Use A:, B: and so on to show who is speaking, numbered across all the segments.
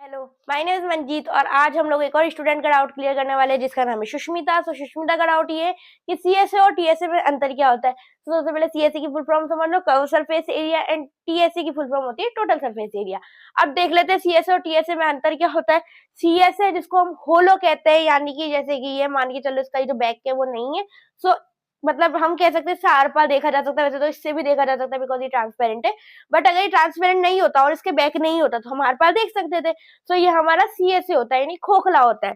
A: Hello, my name is Manjeet और आज हम लोग एक और स्टूडेंट का डाउट क्लियर करने वाले हैं जिसका नाम है सुष्मिता। तो सुष्मिता का डाउट ये है कि सीएसए और टीएसए में अंतर क्या होता है। तो सबसे पहले सीएसए की फुल फॉर्म समझ लो, curve surface area, and TSA की फुल फॉर्म होती है टोटल सरफेस एरिया। अब देख लेते हैं सीएसए और टीएसए में अंतर क्या होता है। सीएसए जिसको हम होलो कहते हैं, यानी कि जैसे कि ये मान के चलो इसका जो बैक है वो नहीं है, सो मतलब हम कह सकते हैं आर पार देखा जा सकता है। वैसे तो इससे भी देखा जा सकता है बिकॉज ये ट्रांसपेरेंट है, बट अगर ये ट्रांसपेरेंट नहीं होता और इसके बैक नहीं होता तो हम आर पार देख सकते थे। तो ये हमारा सीएसए होता है, यानी खोखला होता है।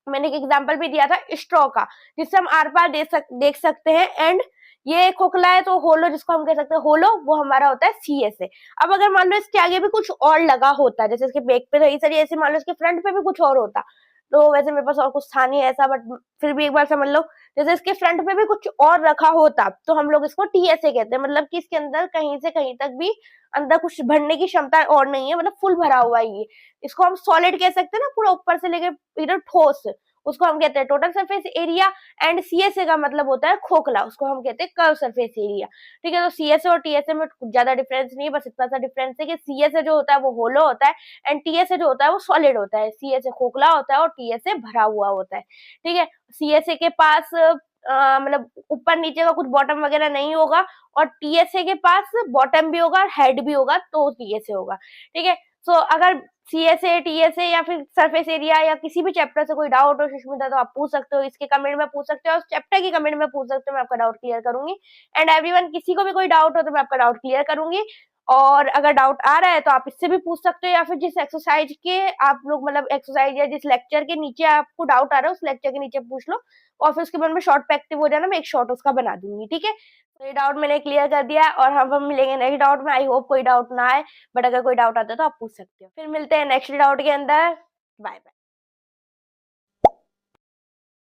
A: मैंने एक एग्जांपल भी दिया था स्ट्रॉ का, जिससे हम आर पार देख सकते हैं। एंड ये खोखला है तो होलो, जिसको हम कह सकते हैं होलो, वो हमारा होता है सीएसए। अब अगर मान लो इसके आगे भी कुछ और लगा होता, जैसे इसके बैक पे रही सर, ऐसे मान लो इसके फ्रंट पे भी कुछ और होता, तो वैसे मेरे पास और कुछ था नहीं ऐसा, बट फिर भी एक बार समझ लो, जैसे इसके फ्रंट पे भी कुछ और रखा होता तो हम लोग इसको टीएसए कहते हैं। मतलब कि इसके अंदर कहीं से कहीं तक भी अंदर कुछ भरने की क्षमता और नहीं है, मतलब फुल भरा हुआ है ये। इसको हम सॉलिड कह सकते हैं ना, पूरा ऊपर से लेके इधर ठोस, उसको हम कहते हैं total surface area. And CSA का मतलब होता है खोखला, उसको हम कहते हैं कर्व सरफेस एरिया। ठीक है, तो सीएसए और टीएसए में कुछ ज्यादा डिफरेंस नहीं है, बस इतना सा डिफरेंस है कि सीएसए जो होता है वो होलो होता है एंड टीएसए जो होता है वो सॉलिड होता है। सीएसए खोखला होता है और टीएसए भरा हुआ होता है। ठीक है, सीएसए के पास मतलब ऊपर नीचे का कुछ बॉटम वगैरह नहीं होगा, और टीएसए के पास बॉटम भी होगा, हेड भी होगा, तो टीएसए होगा। ठीक है, सो अगर सीएसए, टीएसए या फिर सरफेस एरिया या किसी भी चैप्टर से कोई डाउट हो सुष्मिता, तो आप पूछ सकते हो, इसके कमेंट में पूछ सकते हो, उस चैप्टर की कमेंट में पूछ सकते हो, मैं आपका डाउट क्लियर करूंगी। एंड एवरीवन, किसी को भी कोई डाउट हो तो मैं आपका डाउट क्लियर करूंगी। और अगर डाउट आ रहा है तो आप इससे भी पूछ सकते हो, या फिर जिस एक्सरसाइज के आप लोग मतलब एक्सरसाइज या जिस लेक्चर के नीचे आपको डाउट आ रहा है उस लेक्चर के नीचे पूछ लो, और फिर उसके बाद में शॉर्ट पे एक्टिव हो जाना, मैं एक शॉर्ट उसका बना दूंगी। ठीक है, तो ये डाउट मैंने क्लियर कर दिया और हम मिलेंगे नेक्स्ट डाउट में। आई होप कोई डाउट ना आए, बट अगर कोई डाउट आता है तो आप पूछ सकते हो। फिर मिलते हैं नेक्स्ट डाउट के अंदर। Bye bye.